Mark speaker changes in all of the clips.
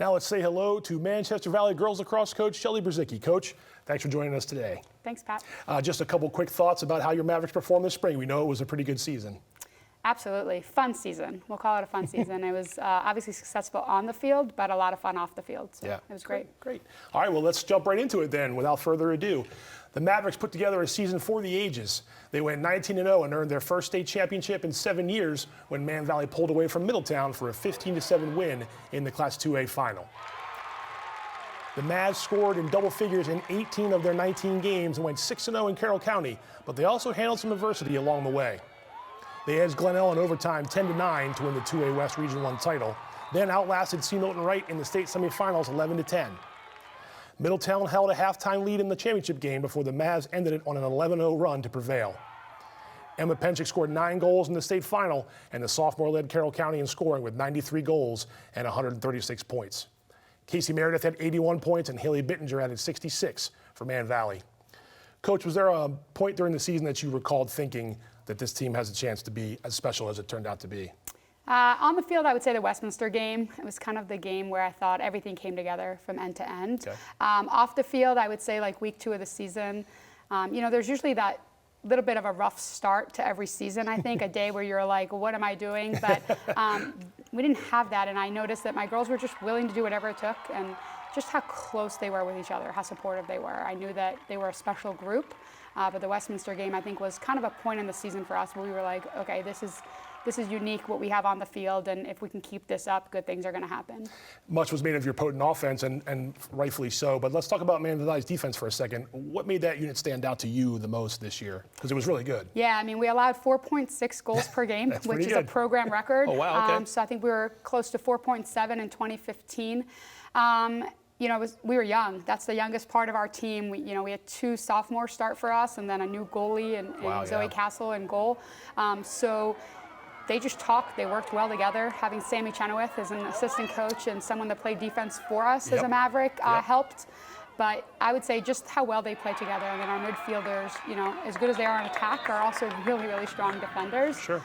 Speaker 1: Now let's say hello to Manchester Valley girls lacrosse coach Shelly Brzezicki. Coach, thanks for joining us today.
Speaker 2: Thanks, Pat.
Speaker 1: Just a couple quick thoughts about how your Mavericks performed this spring. We know it was a pretty good season.
Speaker 2: Absolutely. Fun season. We'll call it a fun season. It was obviously successful on the field, but a lot of fun off the field. So it was great.
Speaker 1: Great. All right, well, let's jump right into it then without further ado. The Mavericks put together a season for the ages. They went 19-0 and earned their first state championship in 7 years when Man Valley pulled away from Middletown for a 15-7 win in the Class 2A final. The Mavs scored in double figures in 18 of their 19 games and went 6-0 in Carroll County, but they also handled some adversity along the way. They edged Glenelg in overtime 10-9 to win the 2A West Region 1 title, then outlasted C. Milton Wright in the state semifinals 11-10. Middletown held a halftime lead in the championship game before the Mavs ended it on an 11-0 run to prevail. Emma Penchik scored 9 goals in the state final, and the sophomore led Carroll County in scoring with 93 goals and 136 points. Casey Meredith had 81 points, and Haley Bittinger added 66 for Man Valley. Coach, was there a point during the season that you recalled thinking that this team has a chance to be as special as it turned out to be?
Speaker 2: On the field, I would say the Westminster game. It was kind of the game where I thought everything came together from end to end.
Speaker 1: Okay.
Speaker 2: Off the field, I would say like week 2 of the season, there's usually that little bit of a rough start to every season, I think, a day where you're like, what am I doing? But we didn't have that, and I noticed that my girls were just willing to do whatever it took, and just how close they were with each other, how supportive they were. I knew that they were a special group, but the Westminster game, I think, was kind of a point in the season for us where we were like, okay, this is unique what we have on the field, and if we can keep this up, good things are going to happen.
Speaker 1: Much was made of your potent offense, and rightfully so, but let's talk about Man Valley's defense for a second. What made that unit stand out to you the most this year? Because it was really good.
Speaker 2: Yeah, I mean, we allowed 4.6 goals per game, which is a program record.
Speaker 1: Oh, wow, okay.
Speaker 2: So I think we were close to 4.7 in 2015. We were young. That's the youngest part of our team. We had 2 sophomores start for us, and then a new goalie and Zoe Castle in goal. So they just talked. They worked well together. Having Sammy Chenoweth as an assistant coach and someone that played defense for us as a Maverick helped. But I would say just how well they play together. I mean, our midfielders, as good as they are on attack, are also really, really strong defenders.
Speaker 1: Sure.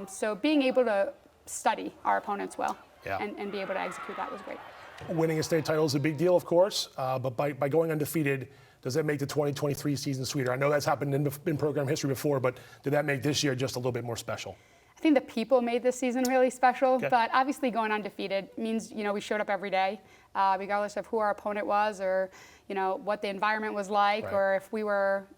Speaker 2: So being able to study our opponents well and be able to execute that was great.
Speaker 1: Winning a state title is a big deal, of course, but by going undefeated, does that make the 2023 season sweeter? I know that's happened in program history before, but did that make this year just a little bit more special?
Speaker 2: I think the people made this season really special, but obviously going undefeated means, we showed up every day, regardless of who our opponent was or, what the environment was like, or if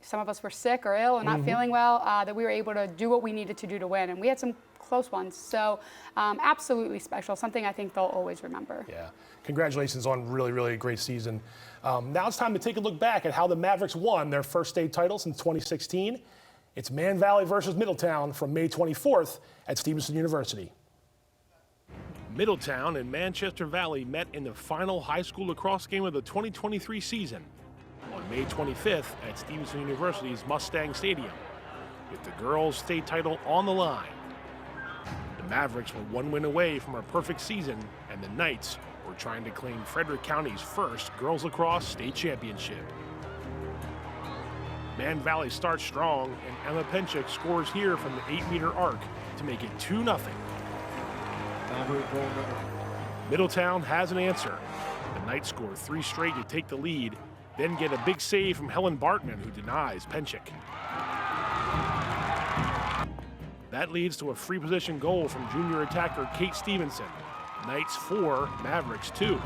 Speaker 2: some of us were sick or ill and not feeling well, that we were able to do what we needed to do to win. And we had some close ones. So absolutely special, something I think they'll always remember.
Speaker 1: Yeah. Congratulations on really, really great season. Now it's time to take a look back at how the Mavericks won their first state title since 2016. It's Man Valley versus Middletown from May 24th at Stevenson University. Middletown and Manchester Valley met in the final high school lacrosse game of the 2023 season on May 25th at Stevenson University's Mustang Stadium, with the girls' state title on the line. The Mavericks were 1 win away from a perfect season, and the Knights were trying to claim Frederick County's first girls lacrosse state championship. Man Valley starts strong, and Emma Penchik scores here from the 8-meter arc to make it 2-0. Middletown has an answer. The Knights score 3 straight to take the lead, then get a big save from Helen Bartman, who denies Penchik. That leads to a free position goal from junior attacker Kate Stevenson. Knights 4, Mavericks 2.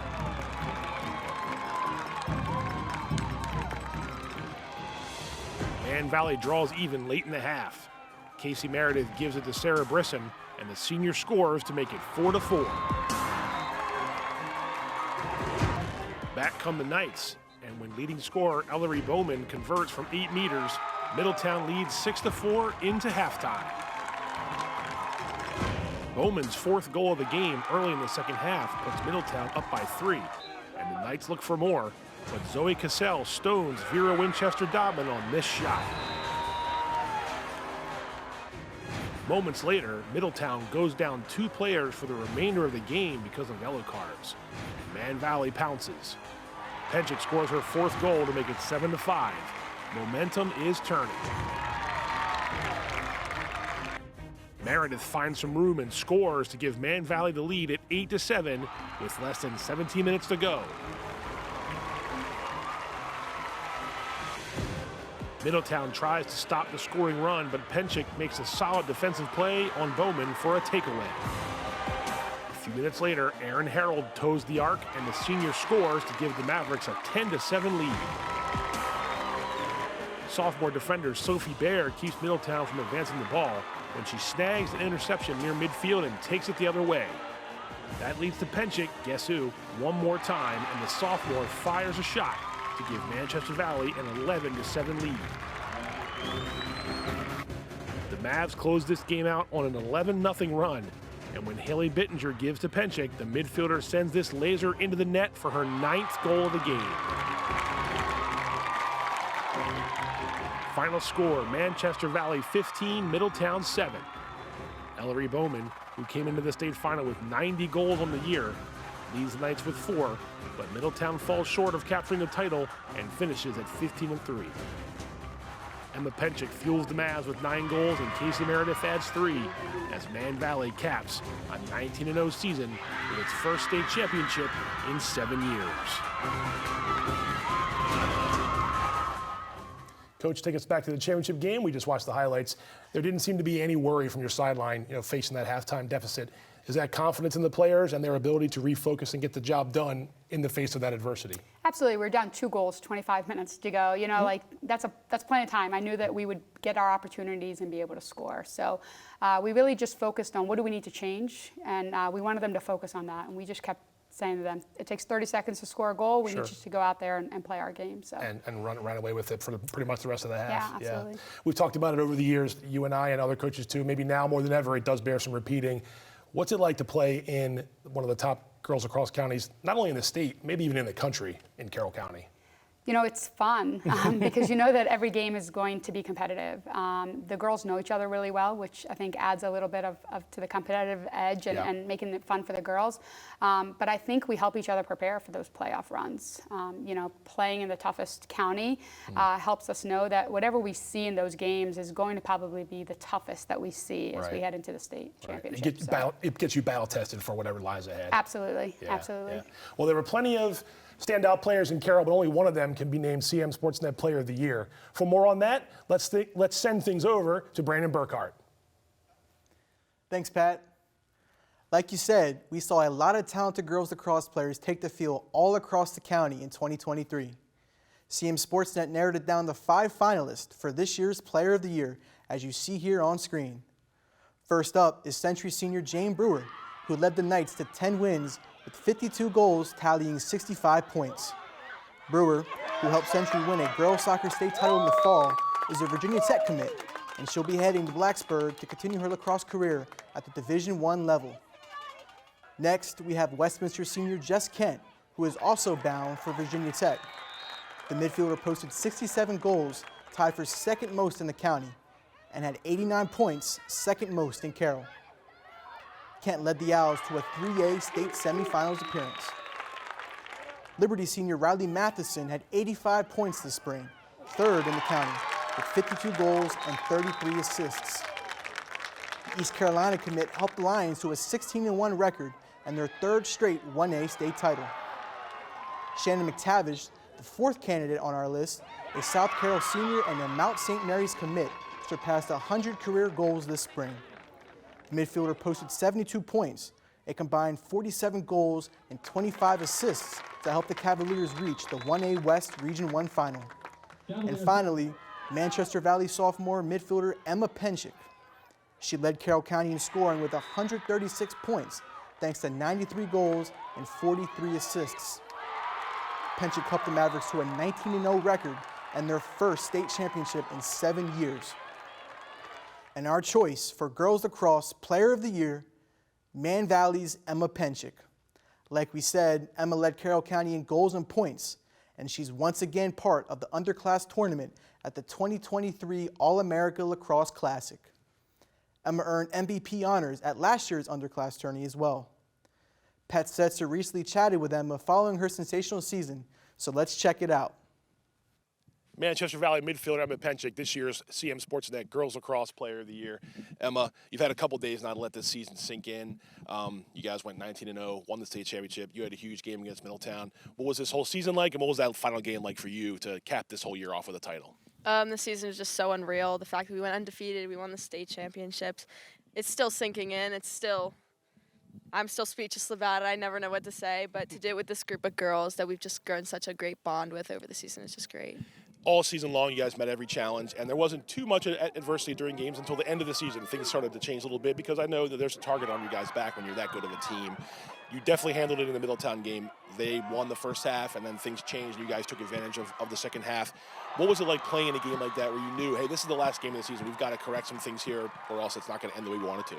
Speaker 1: Man Valley draws even late in the half. Casey Meredith gives it to Sarah Brisson, and the senior scores to make it 4-4. Back come the Knights, and when leading scorer Ellery Bowman converts from 8 meters, Middletown leads 6-4 into halftime. Bowman's 4th goal of the game early in the second half puts Middletown up by 3, and the Knights look for more, but Zoe Cassell stones Vera Winchester-Dobman on this shot. Moments later, Middletown goes down 2 players for the remainder of the game because of yellow cards. Man Valley pounces. Penchik scores her 4th goal to make it 7-5. Momentum is turning. Meredith finds some room and scores to give Man Valley the lead at 8-7 with less than 17 minutes to go. Middletown tries to stop the scoring run, but Penchik makes a solid defensive play on Bowman for a takeaway. A few minutes later, Aaron Harold toes the arc, and the senior scores to give the Mavericks a 10-7 lead. Sophomore defender Sophie Baer keeps Middletown from advancing the ball when she snags an interception near midfield and takes it the other way. That leads to Penchik, guess who, one more time, and the sophomore fires a shot to give Manchester Valley an 11-7 lead. The Mavs close this game out on an 11-0 run, and when Haley Bittinger gives to Penchik, the midfielder sends this laser into the net for her 9th goal of the game. Final score, Manchester Valley 15, Middletown 7. Ellery Bowman, who came into the state final with 90 goals on the year, leads the Knights with 4, but Middletown falls short of capturing the title and finishes at 15-3. Emma Penchik fuels the Mavs with 9 goals, and Casey Meredith adds 3 as Man Valley caps a 19-0 season with its first state championship in 7 years. Coach, take us back to the championship game. We just watched the highlights. There didn't seem to be any worry from your sideline, facing that halftime deficit. Is that confidence in the players and their ability to refocus and get the job done in the face of that adversity?
Speaker 2: Absolutely. We're down 2 goals, 25 minutes to go. Like that's plenty of time. I knew that we would get our opportunities and be able to score. So we really just focused on what do we need to change, and we wanted them to focus on that. And we just kept saying to them, it takes 30 seconds to score a goal. We need you to go out there and play our game. So
Speaker 1: and run away with it for pretty much the rest of the half.
Speaker 2: Yeah, absolutely.
Speaker 1: Yeah. We've talked about it over the years, you and I and other coaches too. Maybe now more than ever, it does bear some repeating. What's it like to play in one of the top girls lacrosse counties, not only in the state, maybe even in the country, in Carroll County?
Speaker 2: It's fun because you know that every game is going to be competitive. The girls know each other really well, which I think adds a little bit of to the competitive edge and making it fun for the girls. But I think we help each other prepare for those playoff runs. Playing in the toughest county helps us know that whatever we see in those games is going to probably be the toughest that we see as we head into the state championship.
Speaker 1: It gets you battle tested for whatever lies ahead.
Speaker 2: Absolutely, absolutely.
Speaker 1: Yeah. Well, there were plenty of standout players in Carroll, but only one of them can be named CMSportsNet Player of the Year. For more on that, let's send things over to Brandon Burkhart.
Speaker 3: Thanks, Pat. Like you said, we saw a lot of talented girls lacrosse players take the field all across the county in 2023. CMSportsNet narrowed it down to 5 finalists for this year's Player of the Year, as you see here on screen. First up is Century senior Jane Brewer, who led the Knights to 10 wins with 52 goals, tallying 65 points. Brewer, who helped Century win a girls soccer state title in the fall, is a Virginia Tech commit, and she'll be heading to Blacksburg to continue her lacrosse career at the Division I level. Next, we have Westminster senior Jess Kent, who is also bound for Virginia Tech. The midfielder posted 67 goals, tied for second most in the county, and had 89 points, second most in Carroll. Kent led the Owls to a 3A state semifinals appearance. Liberty senior Riley Matheson had 85 points this spring, third in the county, with 52 goals and 33 assists. The East Carolina commit helped the Lions to a 16-1 record and their 3rd straight 1A state title. Shannon McTavish, the 4th candidate on our list, a South Carroll senior and a Mount St. Mary's commit, surpassed 100 career goals this spring. The midfielder posted 72 points, a combined 47 goals and 25 assists to help the Cavaliers reach the 1A West Region 1 final. And finally, Manchester Valley sophomore midfielder Emma Penchik. She led Carroll County in scoring with 136 points, thanks to 93 goals and 43 assists. Penchik helped the Mavericks to a 19-0 record and their first state championship in 7 years. And our choice for Girls Lacrosse Player of the Year, Man Valley's Emma Penchik. Like we said, Emma led Carroll County in goals and points, and she's once again part of the underclass tournament at the 2023 All-America Lacrosse Classic. Emma earned MVP honors at last year's underclass tourney as well. Pat Setzer recently chatted with Emma following her sensational season, so let's check it out.
Speaker 1: Manchester Valley midfielder Emma Penchik, this year's CMSportsNet Girls Lacrosse Player of the Year. Emma, you've had a couple days now to let this season sink in. You guys went 19-0, won the state championship. You had a huge game against Middletown. What was this whole season like, and what was that final game like for you to cap this whole year off with a title?
Speaker 4: The season was just so unreal. The fact that we went undefeated, we won the state championships. It's still sinking in. I'm still speechless about it. I never know what to say, but to do it with this group of girls that we've just grown such a great bond with over the season is just great.
Speaker 1: All season long, you guys met every challenge, and there wasn't too much adversity during games until the end of the season. Things started to change a little bit because I know that there's a target on you guys' back when you're that good of a team. You definitely handled it in the Middletown game. They won the first half, and then things changed, and you guys took advantage of the second half. What was it like playing in a game like that where you knew, hey, this is the last game of the season. We've got to correct some things here, or else it's not going to end the way we want it to?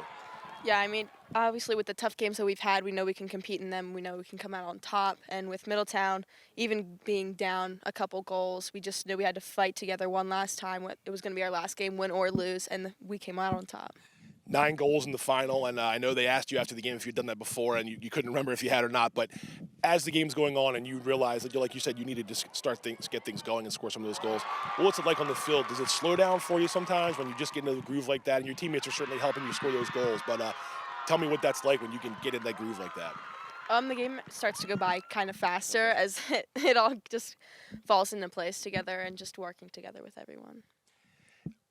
Speaker 4: Yeah, I mean, obviously with the tough games that we've had, we know we can compete in them. We know we can come out on top. And with Middletown, even being down a couple goals, we just knew we had to fight together one last time. It was going to be our last game, win or lose, and we came out on top.
Speaker 1: 9 goals in the final, and I know they asked you after the game if you'd done that before, and you couldn't remember if you had or not. But as the game's going on, and you realize that, like you said, you needed to get things going and score some of those goals. Well, what's it like on the field? Does it slow down for you sometimes when you just get into the groove like that? And your teammates are certainly helping you score those goals. But tell me what that's like when you can get in that groove like that.
Speaker 4: The game starts to go by kind of faster as it all just falls into place together and just working together with everyone.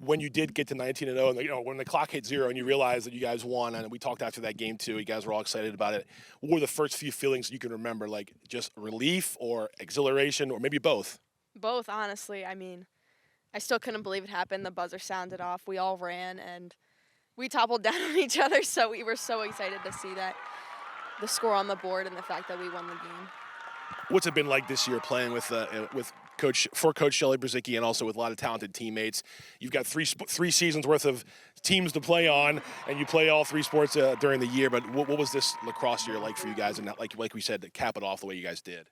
Speaker 1: When you did get to 19-0, and when the clock hit 0 and you realized that you guys won, and we talked after that game too, you guys were all excited about it. What were the first few feelings you can remember, like just relief or exhilaration or maybe both?
Speaker 4: Both, honestly. I mean, I still couldn't believe it happened. The buzzer sounded off. We all ran, and we toppled down on each other, so we were so excited to see that, the score on the board and the fact that we won the game.
Speaker 1: What's it been like this year playing with Coach Shelley Brzezicki and also with a lot of talented teammates? You've got three seasons worth of teams to play on, and you play all 3 sports during the year. But what was this lacrosse year like for you guys? And like we said, to cap it off the way you guys did.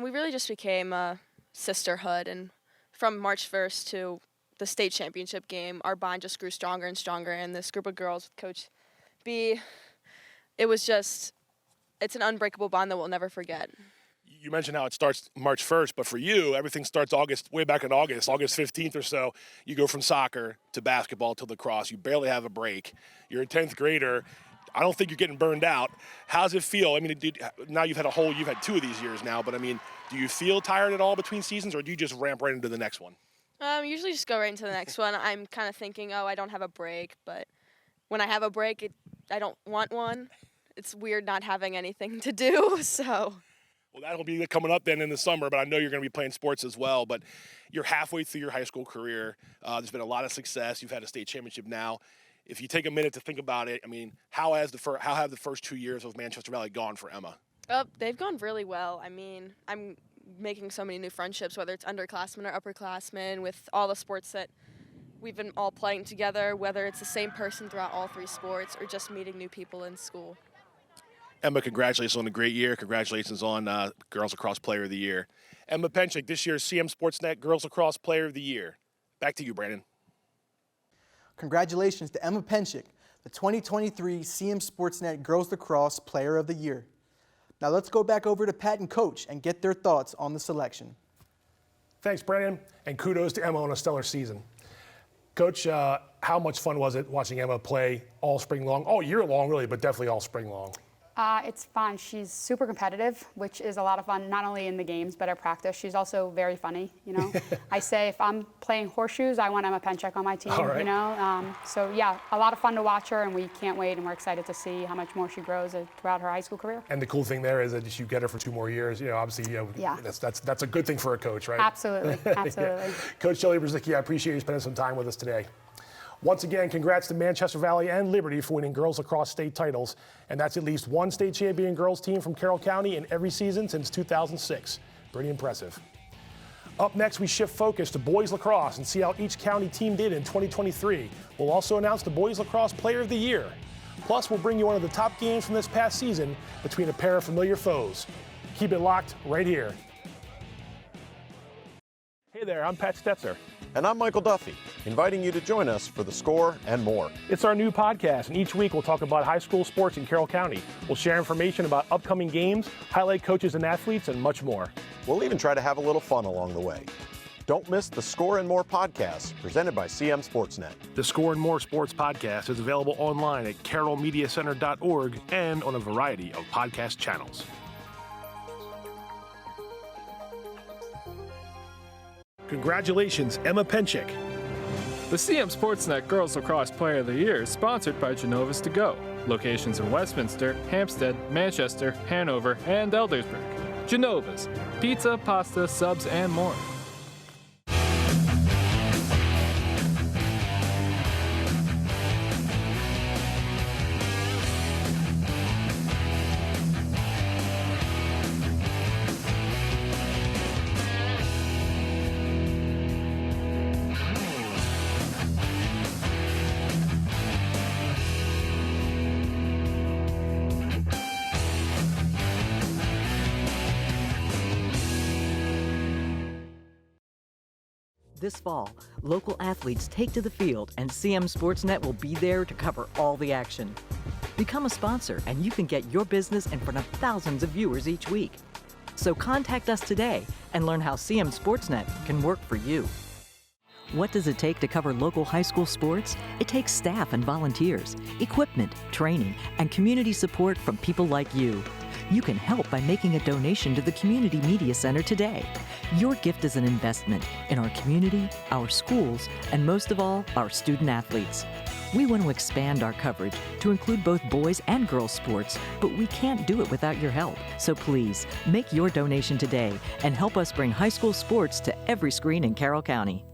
Speaker 4: We really just became a sisterhood, and from March 1st to the state championship game, our bond just grew stronger and stronger. And this group of girls with Coach B, it's an unbreakable bond that we'll never forget.
Speaker 1: You mentioned how it starts March 1st, but for you, everything starts way back in August 15th or so. You go from soccer to basketball to lacrosse. You barely have a break. You're a 10th grader. I don't think you're getting burned out. How's it feel? I mean, now you've had 2 of these years now, but I mean, do you feel tired at all between seasons, or do you just ramp right into the next one?
Speaker 4: Usually just go right into the next one. I'm kind of thinking, I don't have a break, but when I have a break, I don't want one. It's weird not having anything to do, so.
Speaker 1: Well, that'll be coming up then in the summer, but I know you're going to be playing sports as well. But you're halfway through your high school career. There's been a lot of success. You've had a state championship now. If you take a minute to think about it, I mean, how have the first 2 years of Manchester Valley gone for Emma?
Speaker 4: They've gone really well. I mean, I'm making so many new friendships, whether it's underclassmen or upperclassmen, with all the sports that we've been all playing together, whether it's the same person throughout all 3 sports or just meeting new people in school.
Speaker 1: Emma, congratulations on a great year. Congratulations on Girls Lacrosse Player of the Year. Emma Penchik, this year's CMSportsNet Girls Lacrosse Player of the Year. Back to you, Brandon.
Speaker 3: Congratulations to Emma Penchik, the 2023 CMSportsNet Girls Lacrosse Player of the Year. Now let's go back over to Pat and Coach and get their thoughts on the selection.
Speaker 1: Thanks, Brandon, and kudos to Emma on a stellar season. Coach, how much fun was it watching Emma play all spring long, all year long really, but definitely all spring long?
Speaker 2: It's fun. She's super competitive, which is a lot of fun, not only in the games, but at practice. She's also very funny, I say if I'm playing horseshoes, I want Emma Penchik on my team,
Speaker 1: right.
Speaker 2: So, yeah, a lot of fun to watch her, and we can't wait, and we're excited to see how much more she grows throughout her high school career.
Speaker 1: And the cool thing there is that you get her for 2 more years. Obviously,
Speaker 2: yeah.
Speaker 1: That's a good thing for a coach, right?
Speaker 2: Absolutely, absolutely.
Speaker 1: Yeah. Coach Shelley Brzezicki, I appreciate you spending some time with us today. Once again, congrats to Manchester Valley and Liberty for winning girls lacrosse state titles. And that's at least 1 state champion girls team from Carroll County in every season since 2006. Pretty impressive. Up next, we shift focus to boys lacrosse and see how each county team did in 2023. We'll also announce the boys lacrosse player of the year. Plus, we'll bring you one of the top games from this past season between a pair of familiar foes. Keep it locked right here. Hey there, I'm Pat Stetzer.
Speaker 5: And I'm Michael Duffy, inviting you to join us for The Score and more.
Speaker 1: It's our new podcast, and each week we'll talk about high school sports in Carroll County. We'll share information about upcoming games, highlight coaches and athletes, and much more.
Speaker 5: We'll even try to have a little fun along the way. Don't miss the Score and More podcast presented by CMSportsNet.
Speaker 1: The Score and More Sports Podcast is available online at carrollmediacenter.org and on a variety of podcast channels. Congratulations, Emma Penchik.
Speaker 6: The CM Sportsnet Girls Lacrosse Player of the Year is sponsored by Genova's To Go. Locations in Westminster, Hampstead, Manchester, Hanover, and Eldersburg. Genova's. Pizza, pasta, subs, and more.
Speaker 7: This fall, local athletes take to the field, and CM Sportsnet will be there to cover all the action. Become a sponsor, and you can get your business in front of thousands of viewers each week. So contact us today and learn how CM Sportsnet can work for you. What does it take to cover local high school sports? It takes staff and volunteers, equipment, training, and community support from people like you. You can help by making a donation to the Community Media Center today. Your gift is an investment in our community, our schools, and most of all, our student athletes. We want to expand our coverage to include both boys and girls sports, but we can't do it without your help. So please, make your donation today and help us bring high school sports to every screen in Carroll County.